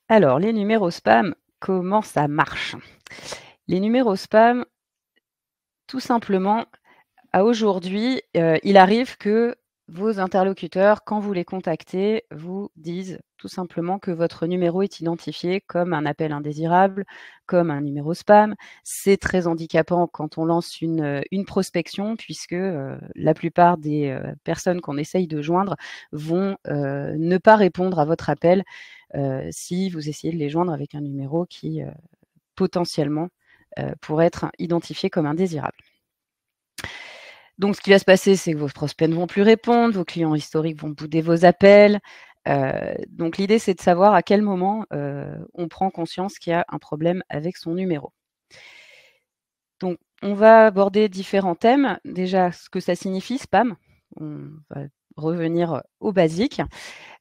Alors, les numéros spam, comment ça marche? Les numéros spam, tout simplement, à aujourd'hui, il arrive que vos interlocuteurs, quand vous les contactez, vous disent tout simplement que votre numéro est identifié comme un appel indésirable, comme un numéro spam. C'est très handicapant quand on lance une prospection puisque, la plupart des, personnes qu'on essaye de joindre vont, ne pas répondre à votre appel, si vous essayez de les joindre avec un numéro qui, potentiellement, pourrait être identifié comme indésirable. Donc ce qui va se passer, c'est que vos prospects ne vont plus répondre, vos clients historiques vont bouder vos appels. Donc l'idée, c'est de savoir à quel moment, on prend conscience qu'il y a un problème avec son numéro. Donc on va aborder différents thèmes. Déjà, ce que ça signifie spam. On va revenir aux basiques,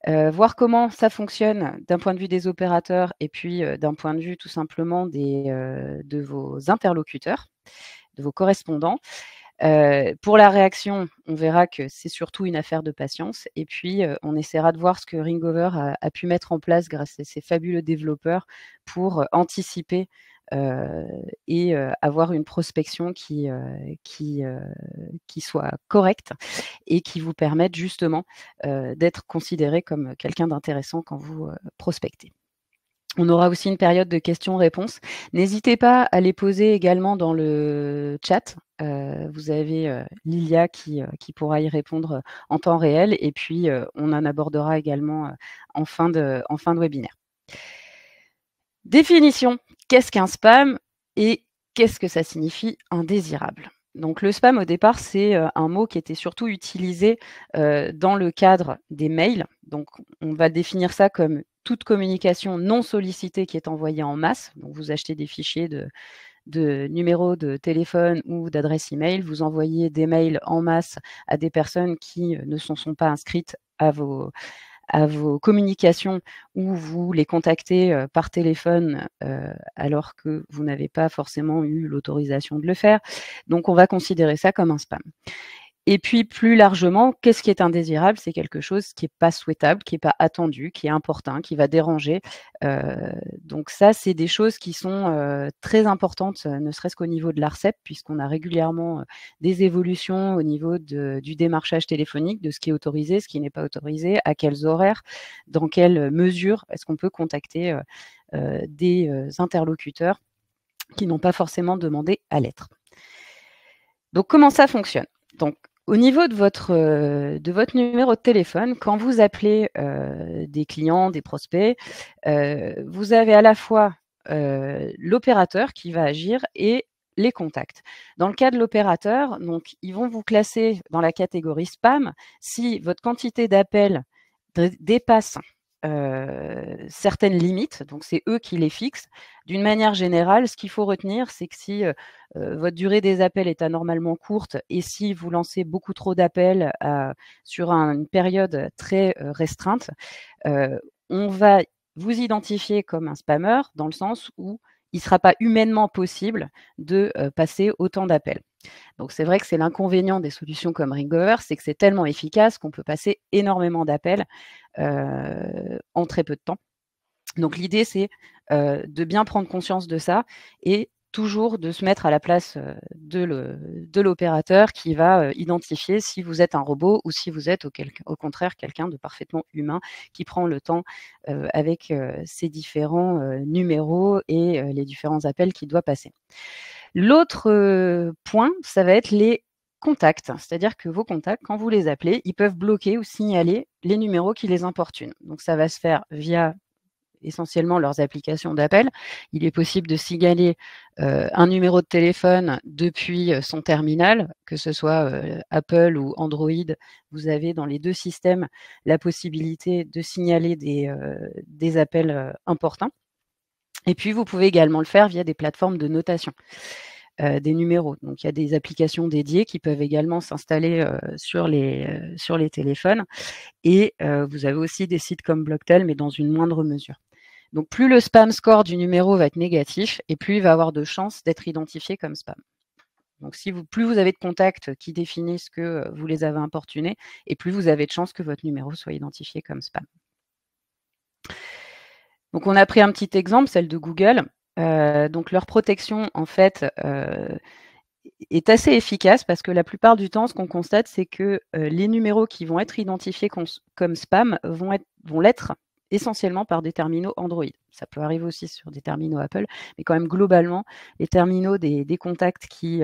voir comment ça fonctionne d'un point de vue des opérateurs et puis, d'un point de vue tout simplement de vos interlocuteurs, de vos correspondants. Pour la réaction, on verra que c'est surtout une affaire de patience et puis, on essaiera de voir ce que Ringover a pu mettre en place grâce à ses fabuleux développeurs pour, anticiper, et avoir une prospection qui soit correcte et qui vous permette justement, d'être considéré comme quelqu'un d'intéressant quand vous, prospectez. On aura aussi une période de questions-réponses. N'hésitez pas à les poser également dans le chat. Vous avez, Lilia qui pourra y répondre, en temps réel et puis, on en abordera également, en fin de webinaire. Définition: qu'est-ce qu'un spam et qu'est-ce que ça signifie indésirable? Donc le spam au départ, c'est, un mot qui était surtout utilisé, dans le cadre des mails. Donc on va définir ça comme toute communication non sollicitée qui est envoyée en masse. Donc vous achetez des fichiers de numéros de téléphone ou d'adresse email, vous envoyez des mails en masse à des personnes qui, ne s'en sont pas inscrites à vos communications ou vous les contactez, par téléphone, alors que vous n'avez pas forcément eu l'autorisation de le faire. Donc on va considérer ça comme un spam. Et puis plus largement, qu'est-ce qui est indésirable? C'est quelque chose qui est pas souhaitable, qui est pas attendu, qui est importun, qui va déranger. Donc ça, c'est des choses qui sont, très importantes, ne serait-ce qu'au niveau de l'ARCEP, puisqu'on a régulièrement, des évolutions au niveau du démarchage téléphonique, de ce qui est autorisé, ce qui n'est pas autorisé, à quels horaires, dans quelle mesure est-ce qu'on peut contacter, des, interlocuteurs qui n'ont pas forcément demandé à l'être. Donc comment ça fonctionne? Donc au niveau de votre numéro de téléphone, quand vous appelez, des clients, des prospects, vous avez à la fois, l'opérateur qui va agir et les contacts. Dans le cas de l'opérateur, donc ils vont vous classer dans la catégorie spam si votre quantité d'appels dépasse, certaines limites, donc c'est eux qui les fixent. D'une manière générale, ce qu'il faut retenir, c'est que si, votre durée des appels est anormalement courte et si vous lancez beaucoup trop d'appels, sur une période très, restreinte, heu, on va vous identifier comme un spammeur dans le sens où il ne sera pas humainement possible de, passer autant d'appels. Donc c'est vrai que c'est l'inconvénient des solutions comme Ringover, c'est que c'est tellement efficace qu'on peut passer énormément d'appels, en très peu de temps. Donc l'idée, c'est, de bien prendre conscience de ça et toujours de se mettre à la place, de l'opérateur qui va, identifier si vous êtes un robot ou si vous êtes au contraire quelqu'un de parfaitement humain qui prend le temps, avec, ses différents, numéros et les différents appels qu'il doit passer. L'autre, point, ça va être les contacts. C'est-à-dire que vos contacts, quand vous les appelez, ils peuvent bloquer ou signaler les numéros qui les importunent. Donc ça va se faire via essentiellement leurs applications d'appel. Il est possible de signaler, un numéro de téléphone depuis, son terminal, que ce soit, Apple ou Android. Vous avez dans les 2 systèmes la possibilité de signaler des appels, importants et puis vous pouvez également le faire via des plateformes de notation, des numéros. Donc il y a des applications dédiées qui peuvent également s'installer, sur les téléphones et vous avez aussi des sites comme Blocktel, mais dans une moindre mesure. Donc plus le spam score du numéro va être négatif et plus il va avoir de chances d'être identifié comme spam. Donc plus vous avez de contacts qui définissent que, vous les avez importunés et plus vous avez de chances que votre numéro soit identifié comme spam. Donc on a pris un petit exemple, celle de Google. Donc leur protection, en fait, est assez efficace parce que la plupart du temps, ce qu'on constate, c'est que, les numéros qui vont être identifiés comme spam vont l'être essentiellement par des terminaux Android. Ça peut arriver aussi sur des terminaux Apple, mais quand même globalement, les terminaux des contacts qui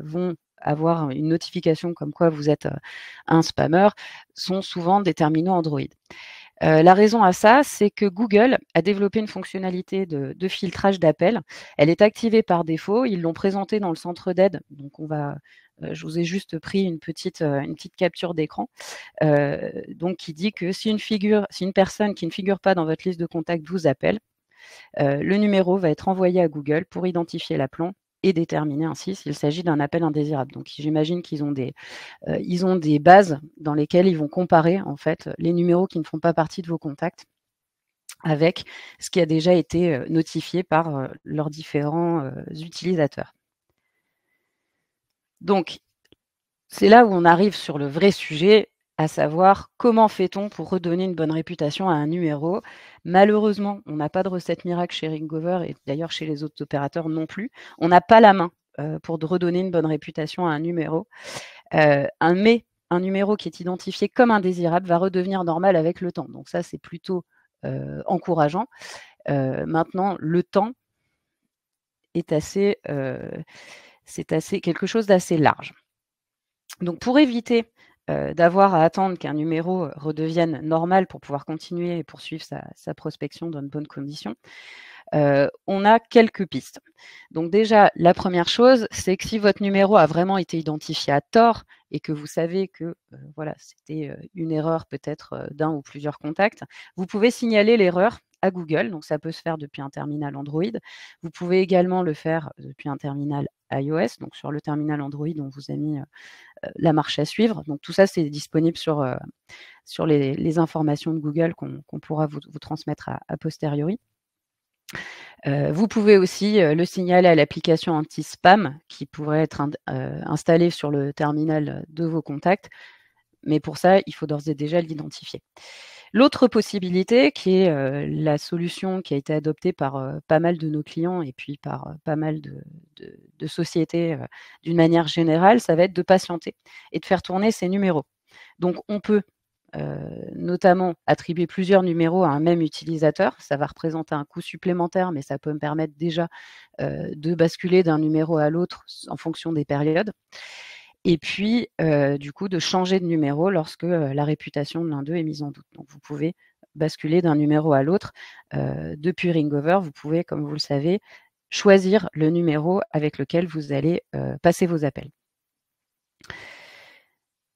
vont avoir une notification comme quoi vous êtes, un spammeur sont souvent des terminaux Android. La raison à ça, c'est que Google a développé une fonctionnalité de filtrage d'appels. Elle est activée par défaut. Ils l'ont présentée dans le centre d'aide. Donc je vous ai juste pris une petite capture d'écran, donc qui dit que si une personne qui ne figure pas dans votre liste de contacts vous appelle, le numéro va être envoyé à Google pour identifier l'appelant et déterminer ainsi s'il s'agit d'un appel indésirable. Donc j'imagine qu'ils ont ils ont des bases dans lesquelles ils vont comparer en fait les numéros qui ne font pas partie de vos contacts avec ce qui a déjà été notifié par leurs différents utilisateurs. Donc c'est là où on arrive sur le vrai sujet, à savoir comment fait-on pour redonner une bonne réputation à un numéro. Malheureusement, on n'a pas de recette miracle chez Ringover et d'ailleurs chez les autres opérateurs non plus. On n'a pas la main pour redonner une bonne réputation à un numéro. Mais un numéro qui est identifié comme indésirable va redevenir normal avec le temps. Donc ça, c'est plutôt encourageant. Maintenant, le temps est c'est quelque chose d'assez large. Donc pour éviter d'avoir à attendre qu'un numéro redevienne normal pour pouvoir continuer et poursuivre sa prospection dans de bonnes conditions, on a quelques pistes. Donc déjà, la première chose, c'est que si votre numéro a vraiment été identifié à tort et que vous savez que voilà, c'était une erreur peut-être d'un ou plusieurs contacts, vous pouvez signaler l'erreur à Google. Donc ça peut se faire depuis un terminal Android. Vous pouvez également le faire depuis un terminal iOS. Donc sur le terminal Android, on vous a mis la marche à suivre. Donc tout ça, c'est disponible sur les informations de Google qu'on pourra vous transmettre a posteriori. Vous pouvez aussi le signaler à l'application anti-spam qui pourrait être installée sur le terminal de vos contacts, mais pour ça, il faut d'ores et déjà l'identifier. L'autre possibilité, qui est la solution qui a été adoptée par pas mal de nos clients et puis par pas mal de sociétés d'une manière générale, ça va être de patienter et de faire tourner ces numéros. Donc on peut notamment attribuer plusieurs numéros à un même utilisateur. Ça va représenter un coût supplémentaire, mais ça peut me permettre déjà de basculer d'un numéro à l'autre en fonction des périodes. Et puis, du coup, de changer de numéro lorsque la réputation de l'un d'eux est mise en doute. Donc, vous pouvez basculer d'un numéro à l'autre. Depuis Ringover, vous pouvez, comme vous le savez, choisir le numéro avec lequel vous allez passer vos appels.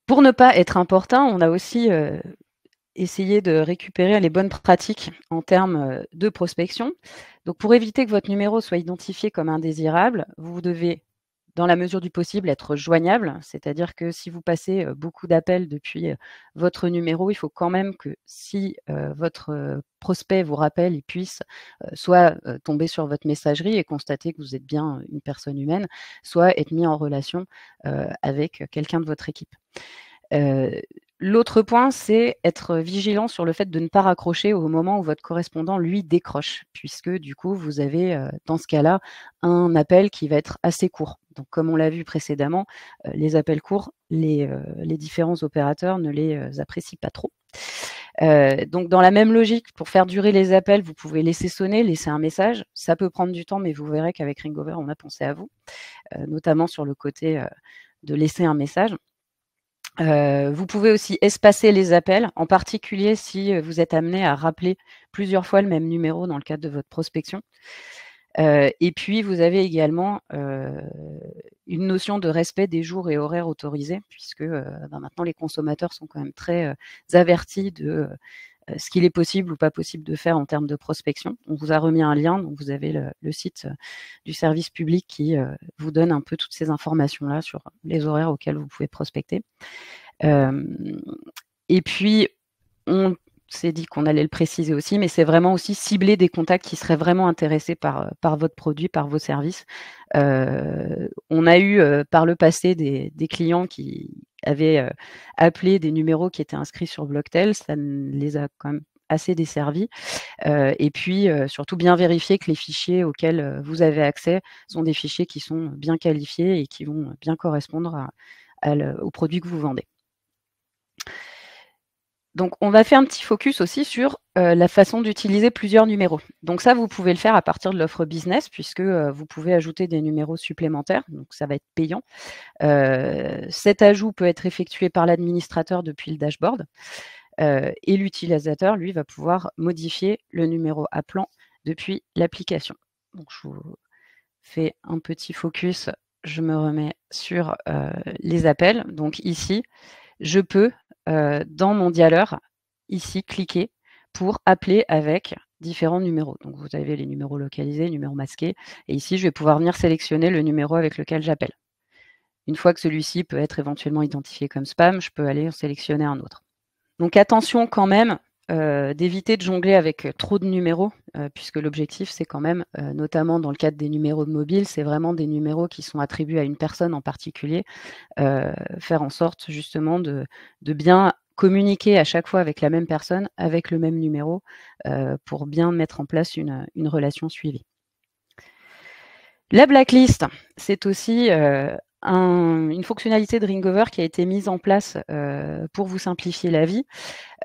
Pour ne pas être importun, on a aussi essayé de récupérer les bonnes pratiques en termes de prospection. Donc, pour éviter que votre numéro soit identifié comme indésirable, vous devez, dans la mesure du possible, être joignable. C'est-à-dire que si vous passez beaucoup d'appels depuis votre numéro, il faut quand même que si votre prospect vous rappelle, il puisse soit tomber sur votre messagerie et constater que vous êtes bien une personne humaine, soit être mis en relation avec quelqu'un de votre équipe. L'autre point, c'est être vigilant sur le fait de ne pas raccrocher au moment où votre correspondant, lui, décroche, puisque du coup, vous avez, dans ce cas-là, un appel qui va être assez court. Donc comme on l'a vu précédemment, les appels courts, les différents opérateurs ne les apprécient pas trop. Donc dans la même logique, pour faire durer les appels, vous pouvez laisser sonner, laisser un message. Ça peut prendre du temps, mais vous verrez qu'avec Ringover, on a pensé à vous, notamment sur le côté, de laisser un message. Vous pouvez aussi espacer les appels, en particulier si vous êtes amené à rappeler plusieurs fois le même numéro dans le cadre de votre prospection. Et puis vous avez également une notion de respect des jours et horaires autorisés, puisque maintenant les consommateurs sont quand même très avertis de ce qu'il est possible ou pas possible de faire en termes de prospection. On vous a remis un lien, donc vous avez le site du service public qui vous donne un peu toutes ces informations-là sur les horaires auxquels vous pouvez prospecter. Et puis, on s'est dit qu'on allait le préciser aussi, mais c'est vraiment aussi cibler des contacts qui seraient vraiment intéressés par votre produit, par vos services. On a eu par le passé des clients qui avaient appelé des numéros qui étaient inscrits sur Blocktel. Ça ne les a quand même assez desservis. Et puis, surtout bien vérifier que les fichiers auxquels, vous avez accès sont des fichiers qui sont bien qualifiés et qui vont bien correspondre au produit que vous vendez. Donc on va faire un petit focus aussi sur, la façon d'utiliser plusieurs numéros. Donc ça, vous pouvez le faire à partir de l'offre business puisque, vous pouvez ajouter des numéros supplémentaires, donc ça va être payant. Cet ajout peut être effectué par l'administrateur depuis le dashboard, et l'utilisateur, lui, va pouvoir modifier le numéro appelant depuis l'application. Donc je vous fais un petit focus, je me remets sur, les appels. Donc ici, je peux, dans mon dialeur, ici, cliquer pour appeler avec différents numéros. Donc vous avez les numéros localisés, numéros masqués et ici, je vais pouvoir venir sélectionner le numéro avec lequel j'appelle. Une fois que celui-ci peut être éventuellement identifié comme spam, je peux aller en sélectionner un autre. Donc attention quand même, d'éviter de jongler avec, trop de numéros, puisque l'objectif, c'est quand même, notamment dans le cadre des numéros de mobile, c'est vraiment des numéros qui sont attribués à une personne en particulier. Faire en sorte justement de bien communiquer à chaque fois avec la même personne, avec le même numéro, pour bien mettre en place une relation suivie. La blacklist, c'est aussi, une fonctionnalité de Ringover qui a été mise en place, pour vous simplifier la vie.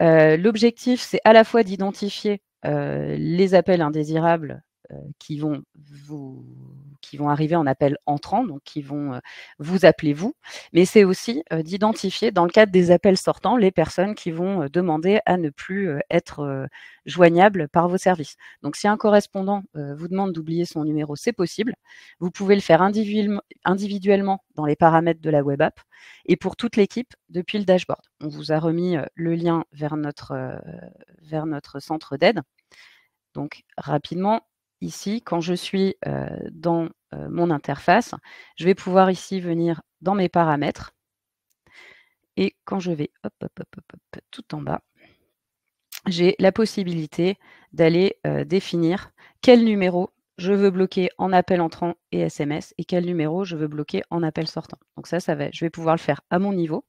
L'objectif, c'est à la fois d'identifier, les appels indésirables, qui vont arriver en appel entrant, donc qui vont, vous appeler vous, mais c'est aussi, d'identifier dans le cadre des appels sortants, les personnes qui vont, demander à ne plus, être, joignables par vos services. Donc si un correspondant, vous demande d'oublier son numéro, c'est possible. Vous pouvez le faire individuellement dans les paramètres de la web app et pour toute l'équipe depuis le dashboard. On vous a remis, le lien vers notre centre d'aide. Donc rapidement, ici, quand je suis, dans, mon interface, je vais pouvoir ici venir dans mes paramètres et quand je vais hop, hop, hop, hop, hop, tout en bas, j'ai la possibilité d'aller, définir quel numéro je veux bloquer en appel entrant et SMS et quel numéro je veux bloquer en appel sortant. Donc ça je vais pouvoir le faire à mon niveau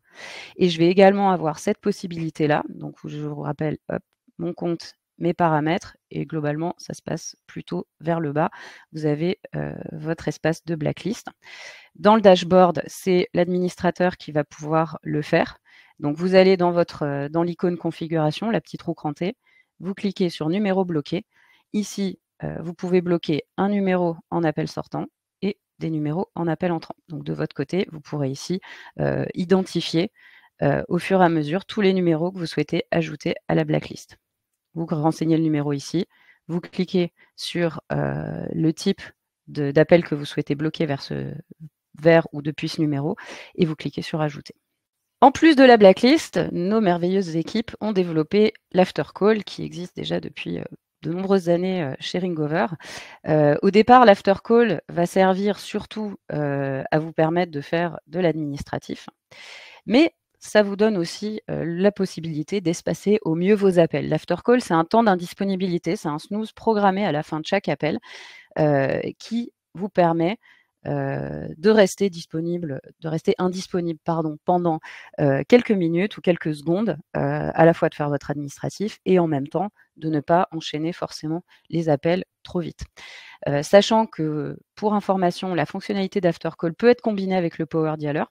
et je vais également avoir cette possibilité-là, donc je vous rappelle, hop, mon compte, mes paramètres et globalement, ça se passe plutôt vers le bas. Vous avez, votre espace de blacklist. Dans le dashboard, c'est l'administrateur qui va pouvoir le faire. Donc vous allez dans l'icône configuration, la petite roue crantée, vous cliquez sur numéro bloqué. Ici, vous pouvez bloquer un numéro en appel sortant et des numéros en appel entrant. Donc de votre côté, vous pourrez ici, identifier, au fur et à mesure tous les numéros que vous souhaitez ajouter à la blacklist. Vous renseignez le numéro ici, vous cliquez sur, le type d'appel que vous souhaitez bloquer vers ou depuis ce numéro et vous cliquez sur ajouter. En plus de la blacklist, nos merveilleuses équipes ont développé l'after call qui existe déjà depuis, de nombreuses années, chez Ringover. Au départ, l'after call va servir surtout, à vous permettre de faire de l'administratif. Mais ça vous donne aussi, la possibilité d'espacer au mieux vos appels. L'after call, c'est un temps d'indisponibilité, c'est un snooze programmé à la fin de chaque appel, qui vous permet, de rester indisponible, pardon, pendant, quelques minutes ou quelques secondes, à la fois de faire votre administratif et en même temps de ne pas enchaîner forcément les appels trop vite. Sachant que, pour information, la fonctionnalité d'after call peut être combinée avec le Power Dialer.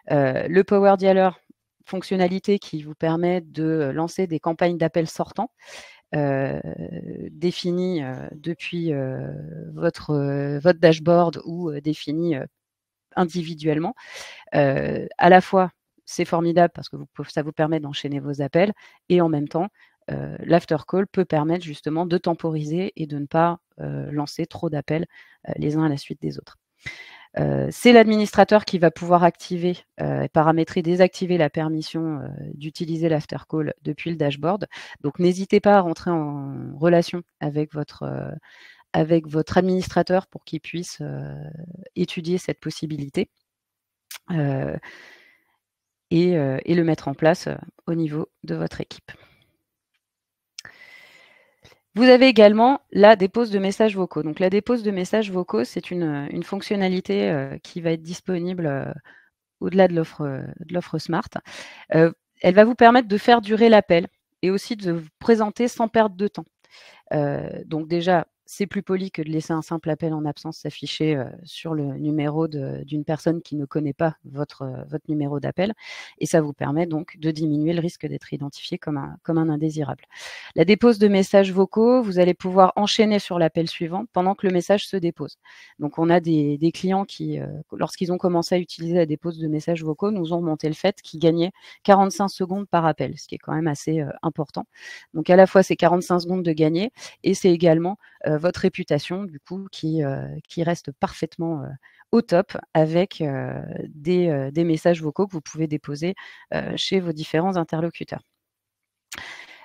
Le Power Dialer, fonctionnalité qui vous permet de lancer des campagnes d'appels sortants, définies, depuis, votre dashboard ou, définies, individuellement. À la fois, c'est formidable parce que ça vous permet d'enchaîner vos appels et en même temps, l'after call peut permettre justement de temporiser et de ne pas, lancer trop d'appels, les uns à la suite des autres. C'est l'administrateur qui va pouvoir activer, paramétrer, désactiver la permission, d'utiliser l'after call depuis le dashboard. Donc n'hésitez pas à rentrer en relation avec votre administrateur pour qu'il puisse, étudier cette possibilité, et le mettre en place, au niveau de votre équipe. Vous avez également la dépose de messages vocaux. Donc la dépose de messages vocaux, c'est une fonctionnalité, qui va être disponible, au-delà de l'offre Smart. Elle va vous permettre de faire durer l'appel et aussi de vous présenter sans perdre de temps. Donc déjà, c'est plus poli que de laisser un simple appel en absence s'afficher, sur le numéro d'une personne qui ne connaît pas votre numéro d'appel, et ça vous permet donc de diminuer le risque d'être identifié comme un indésirable. La dépose de messages vocaux, vous allez pouvoir enchaîner sur l'appel suivant pendant que le message se dépose. Donc on a des clients qui, lorsqu'ils ont commencé à utiliser la dépose de messages vocaux, nous ont remonté le fait qu'ils gagnaient 45 secondes par appel, ce qui est quand même assez, important. Donc à la fois, c'est 45 secondes de gagner, et c'est également votre réputation du coup qui reste parfaitement au top avec des messages vocaux que vous pouvez déposer chez vos différents interlocuteurs.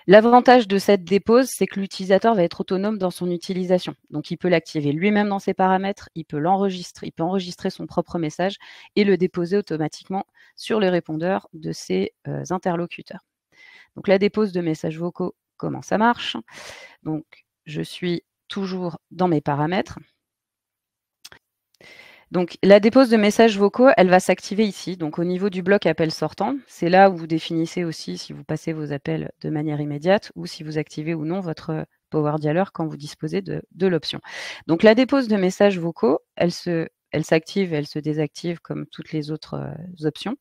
L'avantage de cette dépose, c'est que l'utilisateur va être autonome dans son utilisation. Donc, il peut l'activer lui-même dans ses paramètres, il peut l'enregistrer, il peut enregistrer son propre message et le déposer automatiquement sur le répondeur de ses interlocuteurs. Donc, la dépose de messages vocaux, comment ça marche? Donc, je suis toujours dans mes paramètres. Donc, la dépose de messages vocaux, elle va s'activer ici, donc au niveau du bloc appel sortant. C'est là où vous définissez aussi si vous passez vos appels de manière immédiate ou si vous activez ou non votre Power Dialer quand vous disposez de l'option. Donc, la dépose de messages vocaux, elle s'active, elle se désactive comme toutes les autres options.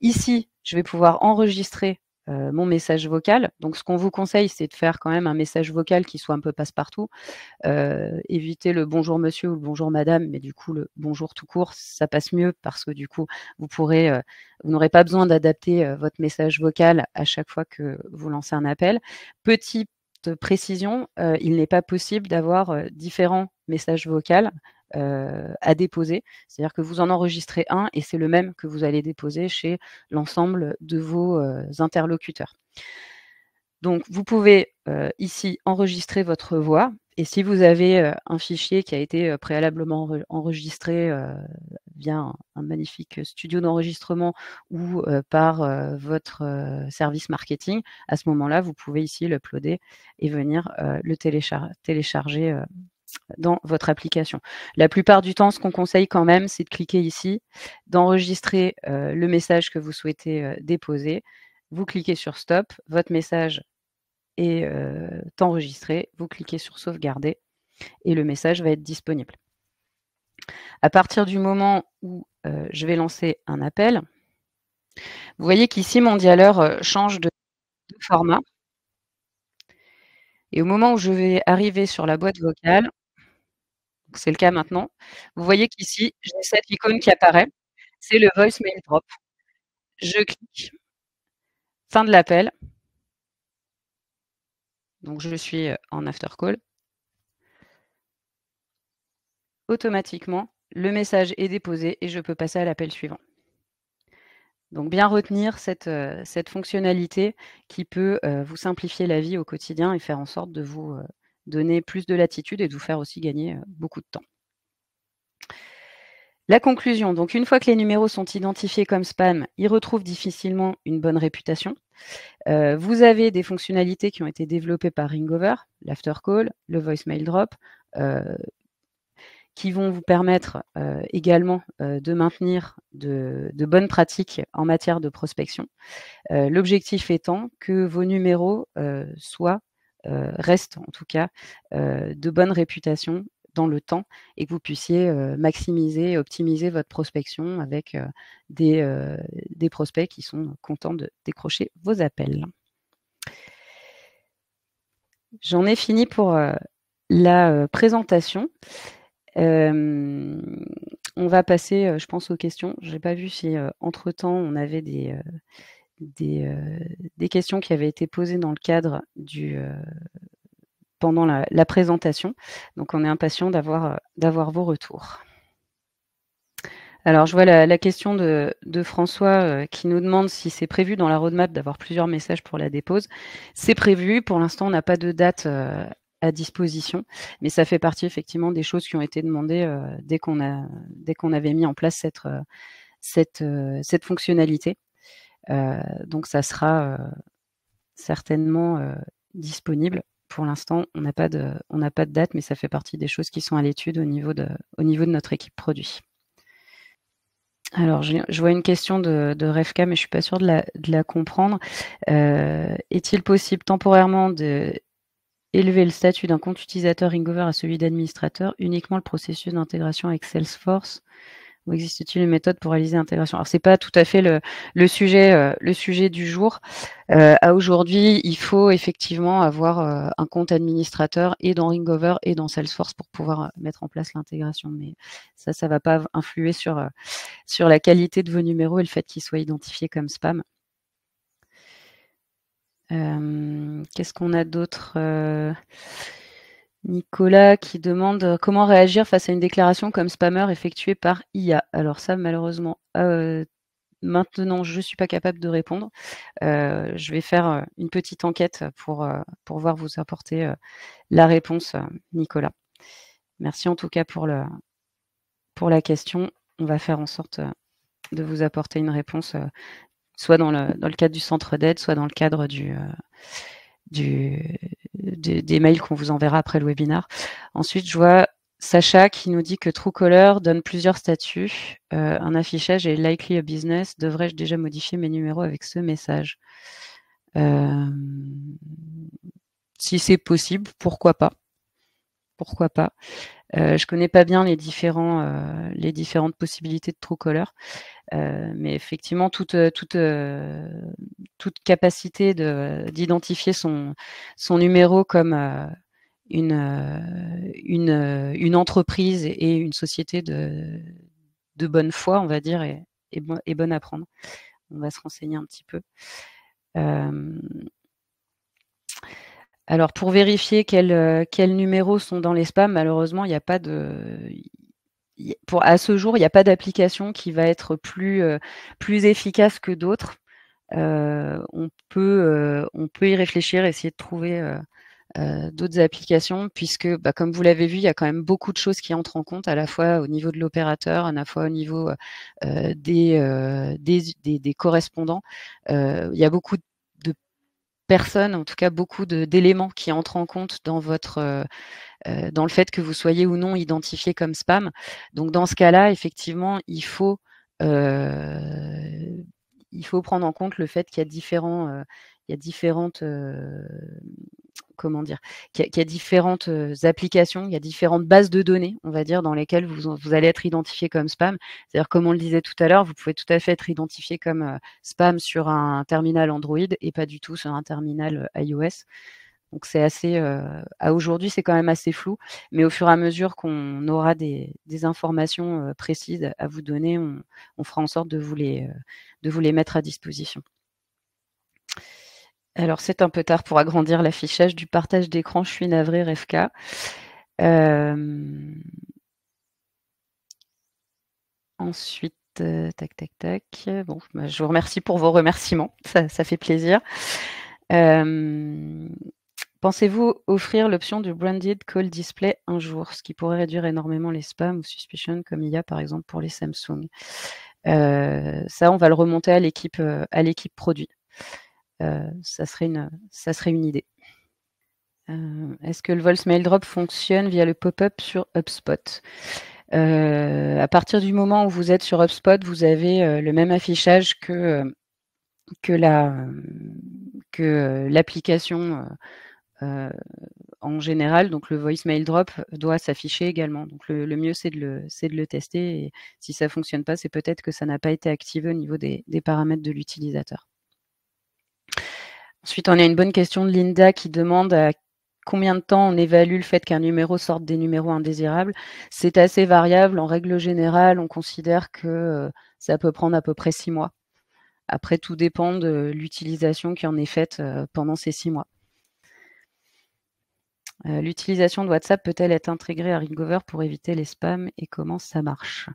Ici, je vais pouvoir enregistrer mon message vocal. Donc, ce qu'on vous conseille, c'est de faire quand même un message vocal qui soit un peu passe-partout. Éviter le bonjour monsieur ou le bonjour madame, mais du coup, le bonjour tout court, ça passe mieux parce que du coup, vous n'aurez pas besoin d'adapter votre message vocal à chaque fois que vous lancez un appel. Petite précision, il n'est pas possible d'avoir différents messages vocaux à déposer. C'est-à-dire que vous en enregistrez un et c'est le même que vous allez déposer chez l'ensemble de vos interlocuteurs. Donc, vous pouvez ici enregistrer votre voix, et si vous avez un fichier qui a été préalablement enregistré via un magnifique studio d'enregistrement ou par votre service marketing, à ce moment-là, vous pouvez ici l'uploader et venir le télécharger dans votre application. La plupart du temps, ce qu'on conseille quand même, c'est de cliquer ici, d'enregistrer le message que vous souhaitez déposer. Vous cliquez sur Stop, votre message est enregistré, vous cliquez sur Sauvegarder et le message va être disponible. À partir du moment où je vais lancer un appel, vous voyez qu'ici mon dialer change de format. Et au moment où je vais arriver sur la boîte vocale, c'est le cas maintenant, vous voyez qu'ici, j'ai cette icône qui apparaît, c'est le voicemail drop. Je clique, fin de l'appel. Donc je suis en after call. Automatiquement, le message est déposé et je peux passer à l'appel suivant. Donc bien retenir cette fonctionnalité qui peut vous simplifier la vie au quotidien et faire en sorte de vous donner plus de latitude et de vous faire aussi gagner beaucoup de temps. La conclusion, donc une fois que les numéros sont identifiés comme spam, ils retrouvent difficilement une bonne réputation. Vous avez des fonctionnalités qui ont été développées par Ringover, l'after call, le voicemail drop, qui vont vous permettre également de maintenir de bonnes pratiques en matière de prospection. L'objectif étant que vos numéros restent en tout cas de bonne réputation dans le temps et que vous puissiez maximiser et optimiser votre prospection avec des prospects qui sont contents de décrocher vos appels. J'en ai fini pour la présentation. On va passer, je pense, aux questions. Je n'ai pas vu si entre-temps on avait des questions qui avaient été posées dans le cadre pendant la présentation. Donc on est impatient d'avoir vos retours. Alors je vois la question de François qui nous demande si c'est prévu dans la roadmap d'avoir plusieurs messages pour la dépose. C'est prévu, pour l'instant on n'a pas de date à disposition, mais ça fait partie effectivement des choses qui ont été demandées dès qu'on avait mis en place cette fonctionnalité. Donc ça sera certainement disponible. Pour l'instant, on n'a pas de date, mais ça fait partie des choses qui sont à l'étude au niveau de notre équipe produit. Alors, je vois une question de Refka, mais je suis pas sûre de la comprendre. Est-il possible temporairement d'élever le statut d'un compte utilisateur Ringover à celui d'administrateur, uniquement le processus d'intégration avec Salesforce? Ou existe-t-il une méthode pour réaliser l'intégration? Alors, c'est pas tout à fait le sujet du jour. À aujourd'hui, il faut effectivement avoir un compte administrateur et dans Ringover et dans Salesforce pour pouvoir mettre en place l'intégration. Mais ça va pas influer sur la qualité de vos numéros et le fait qu'ils soient identifiés comme spam. Qu'est-ce qu'on a d'autre? Nicolas qui demande comment réagir face à une déclaration comme spammer effectuée par IA. Alors ça, malheureusement, maintenant, je ne suis pas capable de répondre. Je vais faire une petite enquête pour voir vous apporter la réponse, Nicolas. Merci en tout cas pour la question. On va faire en sorte de vous apporter une réponse, soit dans le cadre du centre d'aide, soit dans le cadre des mails qu'on vous enverra après le webinaire. Ensuite, je vois Sacha qui nous dit que Truecaller donne plusieurs statuts. Un affichage est likely a business. Devrais-je déjà modifier mes numéros avec ce message? Si c'est possible, pourquoi pas? Pourquoi pas? Je connais pas bien les différentes possibilités de Truecaller. Mais effectivement, toute capacité d'identifier son numéro comme une entreprise et une société de bonne foi, on va dire, est bonne à prendre. On va se renseigner un petit peu. Alors pour vérifier quels numéros sont dans les spams, malheureusement, il n'y a pas à ce jour, il n'y a pas d'application qui va être plus efficace que d'autres. On peut y réfléchir, essayer de trouver d'autres applications, puisque, comme vous l'avez vu, il y a quand même beaucoup de choses qui entrent en compte, à la fois au niveau de l'opérateur, à la fois au niveau des correspondants. Il y a beaucoup de personnes, en tout cas beaucoup d'éléments qui entrent en compte dans le fait que vous soyez ou non identifié comme spam. Donc dans ce cas-là, effectivement, il faut prendre en compte le fait qu'il y a différentes applications, il y a différentes bases de données, on va dire, dans lesquelles vous allez être identifié comme spam. C'est-à-dire, comme on le disait tout à l'heure, vous pouvez tout à fait être identifié comme spam sur un terminal Android et pas du tout sur un terminal iOS. Donc c'est assez, à aujourd'hui, c'est quand même assez flou, mais au fur et à mesure qu'on aura des informations précises à vous donner, on fera en sorte de vous les mettre à disposition. Alors c'est un peu tard pour agrandir l'affichage du partage d'écran. Je suis navrée, Refka. Ensuite, tac. Bon, je vous remercie pour vos remerciements. Ça fait plaisir. Pensez-vous offrir l'option du branded call display un jour, ce qui pourrait réduire énormément les spams ou suspicions comme il y a par exemple pour les Samsung? Ça, on va le remonter à l'équipe produit. Ça serait une idée. Est-ce que le voicemail drop fonctionne via le pop-up sur HubSpot? À partir du moment où vous êtes sur HubSpot, vous avez le même affichage que l'application en général. Donc le voicemail drop doit s'afficher également. Donc le mieux, c'est de le tester. Et si ça ne fonctionne pas, c'est peut-être que ça n'a pas été activé au niveau des paramètres de l'utilisateur. Ensuite, on a une bonne question de Linda qui demande à combien de temps on évalue le fait qu'un numéro sorte des numéros indésirables. C'est assez variable. En règle générale, on considère que ça peut prendre à peu près 6 mois. Après, tout dépend de l'utilisation qui en est faite pendant ces 6 mois. L'utilisation de WhatsApp peut-elle être intégrée à Ringover pour éviter les spams et comment ça marche?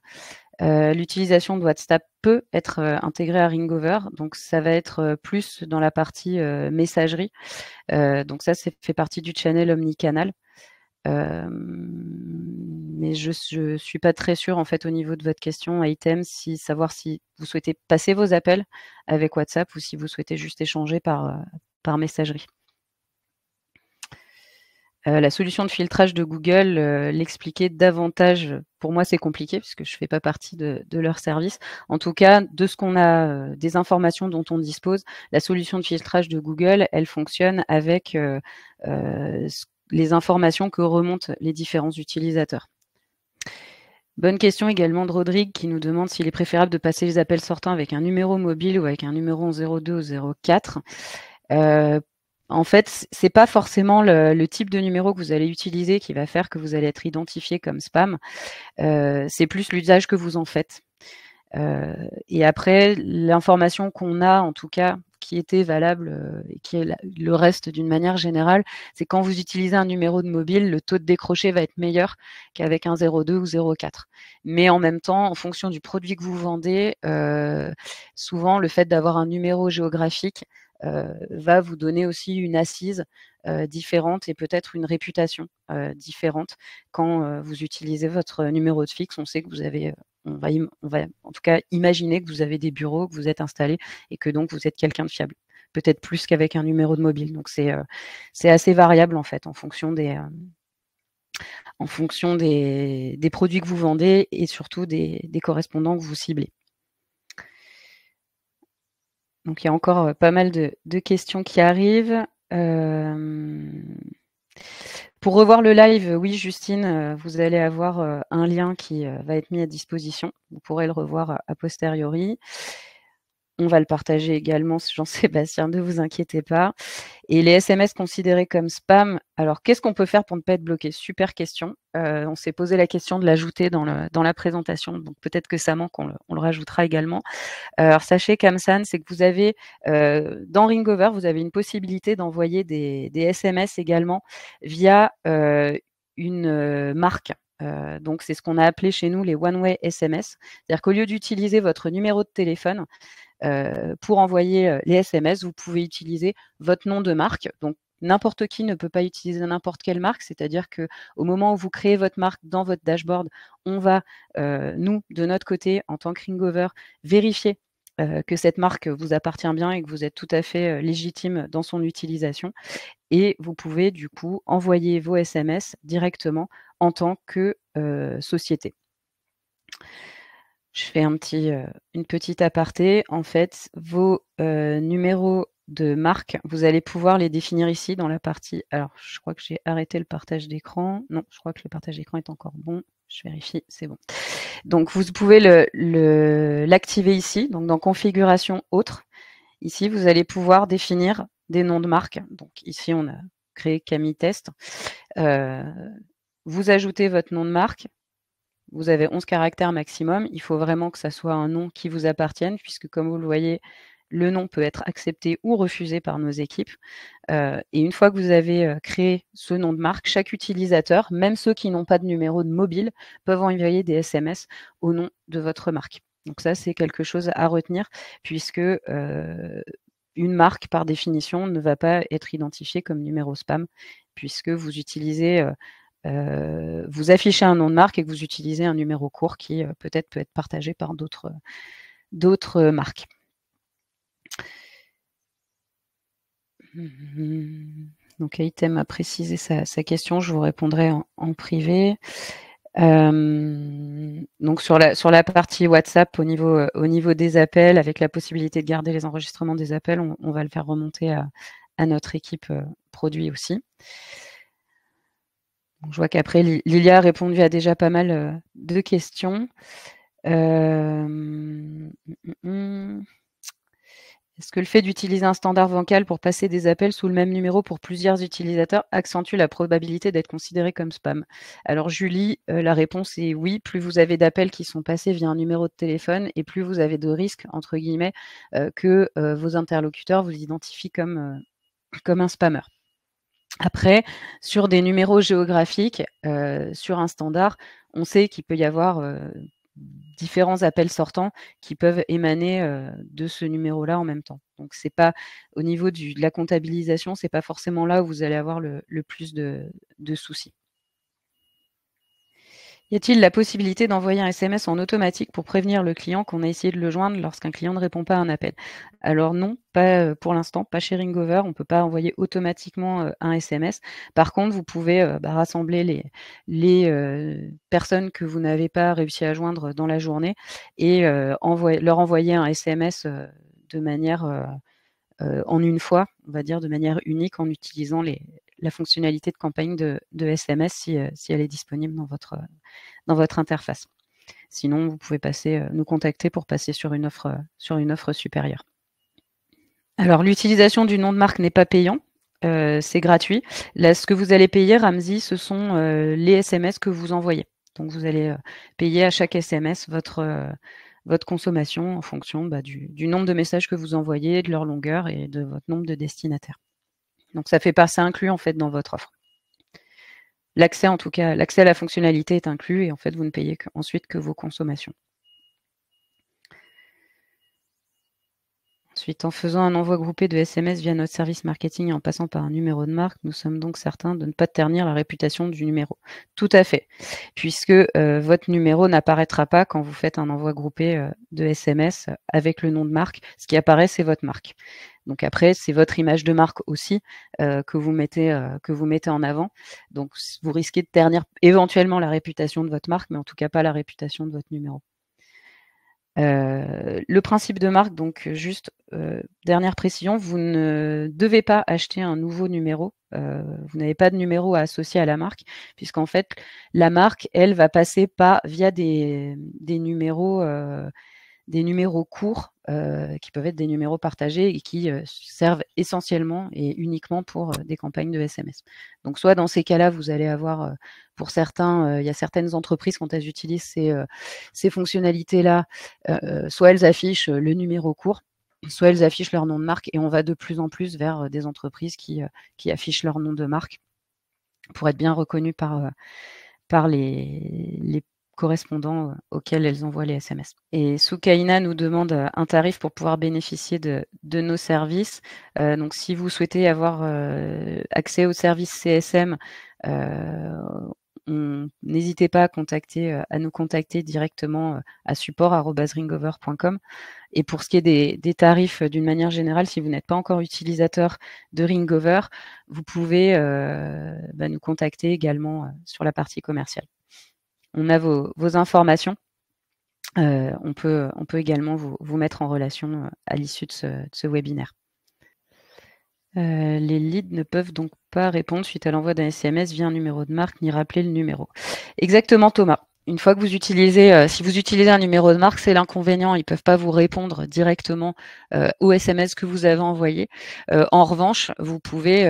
L'utilisation de WhatsApp peut être intégrée à Ringover, donc ça va être plus dans la partie messagerie. Donc ça fait partie du channel omnicanal. Mais je suis pas très sûre en fait au niveau de votre question, Item, savoir si vous souhaitez passer vos appels avec WhatsApp ou si vous souhaitez juste échanger par messagerie. La solution de filtrage de Google l'expliquait davantage pour moi, c'est compliqué puisque je fais pas partie de leur service. En tout cas, de ce qu'on a, des informations dont on dispose, la solution de filtrage de Google, elle fonctionne avec, les informations que remontent les différents utilisateurs. Bonne question également de Rodrigue qui nous demande s'il est préférable de passer les appels sortants avec un numéro mobile ou avec un numéro en 02 ou 04. En fait, c'est pas forcément le type de numéro que vous allez utiliser qui va faire que vous allez être identifié comme spam. C'est plus l'usage que vous en faites. Et après, l'information qu'on a, en tout cas, qui était valable et qui est le reste d'une manière générale, c'est quand vous utilisez un numéro de mobile, le taux de décroché va être meilleur qu'avec un 02 ou 04. Mais en même temps, en fonction du produit que vous vendez, souvent le fait d'avoir un numéro géographique va vous donner aussi une assise différente et peut-être une réputation différente quand vous utilisez votre numéro de fixe. On sait que vous avez on va en tout cas imaginer que vous avez des bureaux, que vous êtes installé et que donc vous êtes quelqu'un de fiable. Peut-être plus qu'avec un numéro de mobile. Donc c'est assez variable en fait en fonction des produits que vous vendez et surtout des correspondants que vous ciblez. Donc il y a encore pas mal de questions qui arrivent. Pour revoir le live, oui, Justine, vous allez avoir un lien qui va être mis à disposition. Vous pourrez le revoir a posteriori. On va le partager également, Jean-Sébastien, ne vous inquiétez pas. Et les SMS considérés comme spam, alors qu'est-ce qu'on peut faire pour ne pas être bloqué? Super question. On s'est posé la question de l'ajouter dans la présentation, donc peut-être que ça manque, on le rajoutera également. Alors sachez, Kamsan, c'est que vous avez, dans Ringover, vous avez une possibilité d'envoyer des SMS également via une marque. Donc c'est ce qu'on a appelé chez nous les one-way SMS. C'est-à-dire qu'au lieu d'utiliser votre numéro de téléphone, pour envoyer les SMS, vous pouvez utiliser votre nom de marque. Donc, n'importe qui ne peut pas utiliser n'importe quelle marque, c'est-à-dire qu'au moment où vous créez votre marque dans votre dashboard, on va, nous, de notre côté, en tant que Ringover, vérifier que cette marque vous appartient bien et que vous êtes tout à fait légitime dans son utilisation. Et vous pouvez du coup envoyer vos SMS directement en tant que société. Je fais une petite aparté. En fait, vos numéros de marque, vous allez pouvoir les définir ici dans la partie. Alors, je crois que j'ai arrêté le partage d'écran. Non, je crois que le partage d'écran est encore bon. Je vérifie, c'est bon. Donc, vous pouvez l'activer ici, donc dans configuration autre. Ici, vous allez pouvoir définir des noms de marque. Donc, ici, on a créé Camille Test. Vous ajoutez votre nom de marque. Vous avez 11 caractères maximum. Il faut vraiment que ça soit un nom qui vous appartienne, puisque comme vous le voyez, le nom peut être accepté ou refusé par nos équipes. Et une fois que vous avez créé ce nom de marque, chaque utilisateur, même ceux qui n'ont pas de numéro de mobile, peuvent envoyer des SMS au nom de votre marque. Donc ça, c'est quelque chose à retenir, puisque une marque, par définition, ne va pas être identifiée comme numéro spam, puisque vous utilisez vous affichez un nom de marque et que vous utilisez un numéro court qui peut-être peut être partagé par d'autres marques. Donc Item a précisé sa question, je vous répondrai en privé. Donc sur la partie WhatsApp, au niveau des appels, avec la possibilité de garder les enregistrements des appels, on va le faire remonter à notre équipe produit aussi. Donc, je vois qu'après, Lilia a répondu à déjà pas mal de questions. Est-ce que le fait d'utiliser un standard vocal pour passer des appels sous le même numéro pour plusieurs utilisateurs accentue la probabilité d'être considéré comme spam? Alors Julie, la réponse est oui. Plus vous avez d'appels qui sont passés via un numéro de téléphone et plus vous avez de risques, entre guillemets, que vos interlocuteurs vous identifient comme un spammer. Après, sur des numéros géographiques, sur un standard, on sait qu'il peut y avoir différents appels sortants qui peuvent émaner de ce numéro-là en même temps. Donc, c'est pas au niveau de la comptabilisation, c'est pas forcément là où vous allez avoir le plus de soucis. Y a-t-il la possibilité d'envoyer un SMS en automatique pour prévenir le client qu'on a essayé de le joindre lorsqu'un client ne répond pas à un appel? Alors non, pas pour l'instant, pas chez Ringover. On ne peut pas envoyer automatiquement un SMS. Par contre, vous pouvez rassembler les personnes que vous n'avez pas réussi à joindre dans la journée et leur envoyer un SMS de manière en une fois, on va dire de manière unique en utilisant la fonctionnalité de campagne de SMS si elle est disponible dans votre interface. Sinon, vous pouvez nous contacter pour passer sur une offre supérieure. Alors, l'utilisation du nom de marque n'est pas payant, c'est gratuit. Là, ce que vous allez payer, Ramzi, ce sont les SMS que vous envoyez. Donc, vous allez payer à chaque SMS votre consommation en fonction du nombre de messages que vous envoyez, de leur longueur et de votre nombre de destinataires. Donc, ça inclus en fait dans votre offre. L'accès, en tout cas, l'accès à la fonctionnalité est inclus et en fait, vous ne payez ensuite que vos consommations. Ensuite, en faisant un envoi groupé de SMS via notre service marketing et en passant par un numéro de marque, nous sommes donc certains de ne pas ternir la réputation du numéro. Tout à fait, puisque votre numéro n'apparaîtra pas quand vous faites un envoi groupé de SMS avec le nom de marque. Ce qui apparaît, c'est votre marque. Donc après, c'est votre image de marque aussi que vous mettez en avant. Donc vous risquez de ternir éventuellement la réputation de votre marque, mais en tout cas pas la réputation de votre numéro. Le principe de marque, donc juste dernière précision, vous ne devez pas acheter un nouveau numéro. Vous n'avez pas de numéro à associer à la marque, puisqu'en fait, la marque, elle, va passer via des numéros courts qui peuvent être des numéros partagés et qui servent essentiellement et uniquement pour des campagnes de SMS. Donc soit dans ces cas-là, vous allez avoir, pour certains, il y a certaines entreprises quand elles utilisent ces fonctionnalités-là, soit elles affichent le numéro court, soit elles affichent leur nom de marque et on va de plus en plus vers des entreprises qui affichent leur nom de marque pour être bien reconnues par les correspondants auxquels elles envoient les SMS. Et Soukaina nous demande un tarif pour pouvoir bénéficier de nos services. Donc, si vous souhaitez avoir accès au service CSM, n'hésitez pas à nous contacter directement à support@ringover.com. Et pour ce qui est des tarifs d'une manière générale, si vous n'êtes pas encore utilisateur de Ringover, vous pouvez nous contacter également sur la partie commerciale. On a vos informations. On peut également vous mettre en relation à l'issue de ce webinaire. Les leads ne peuvent donc pas répondre suite à l'envoi d'un SMS via un numéro de marque ni rappeler le numéro. Exactement, Thomas. Une fois que vous utilisez, si vous utilisez un numéro de marque, c'est l'inconvénient. Ils ne peuvent pas vous répondre directement au SMS que vous avez envoyé. En revanche, vous pouvez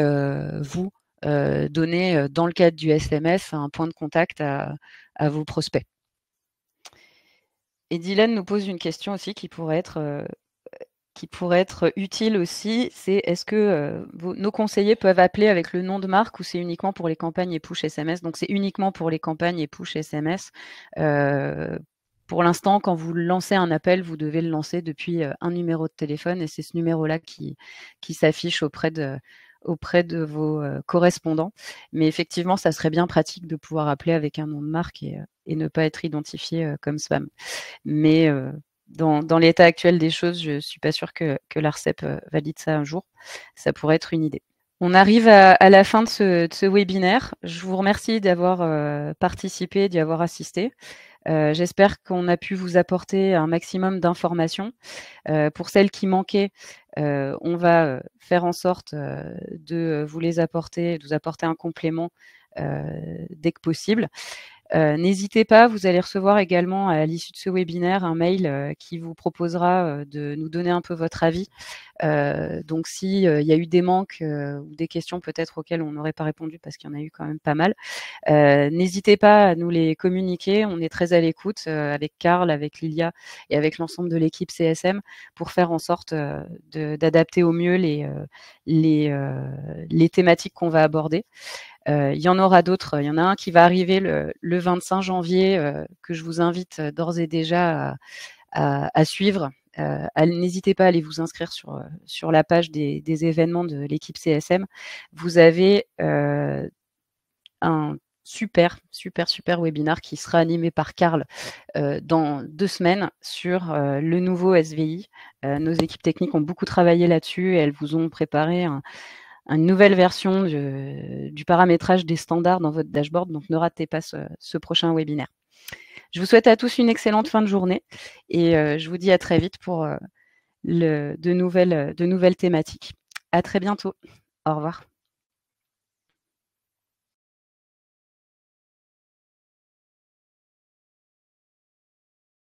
donner, dans le cadre du SMS, un point de contact à vos prospects. Et Dylan nous pose une question aussi qui pourrait être utile aussi, c'est est-ce que nos conseillers peuvent appeler avec le nom de marque ou c'est uniquement pour les campagnes et push SMS? Donc c'est uniquement pour les campagnes et push SMS. Pour l'instant, quand vous lancez un appel, vous devez le lancer depuis un numéro de téléphone et c'est ce numéro-là qui s'affiche auprès de vos correspondants. Mais effectivement, ça serait bien pratique de pouvoir appeler avec un nom de marque et ne pas être identifié comme spam. Mais dans l'état actuel des choses, je ne suis pas sûre que l'ARCEP valide ça un jour. Ça pourrait être une idée. On arrive à la fin de ce webinaire. Je vous remercie d'avoir participé, d'y avoir assisté. J'espère qu'on a pu vous apporter un maximum d'informations. Pour celles qui manquaient, on va faire en sorte de vous apporter un complément dès que possible. N'hésitez pas, vous allez recevoir également à l'issue de ce webinaire un mail qui vous proposera de nous donner un peu votre avis. Donc s'il y a eu des manques ou des questions peut-être auxquelles on n'aurait pas répondu parce qu'il y en a eu quand même pas mal, n'hésitez pas à nous les communiquer. On est très à l'écoute avec Karl, avec Lilia et avec l'ensemble de l'équipe CSM pour faire en sorte d'adapter au mieux les thématiques qu'on va aborder. Il y en aura d'autres. Il y en a un qui va arriver le 25 janvier que je vous invite d'ores et déjà à suivre. N'hésitez pas à aller vous inscrire sur la page des événements de l'équipe CSM. Vous avez un super, super, super webinaire qui sera animé par Karl dans 2 semaines sur le nouveau SVI. Nos équipes techniques ont beaucoup travaillé là-dessus et elles vous ont préparé une nouvelle version du paramétrage des standards dans votre dashboard, donc ne ratez pas ce prochain webinaire. Je vous souhaite à tous une excellente fin de journée et je vous dis à très vite pour de nouvelles thématiques. À très bientôt. Au revoir.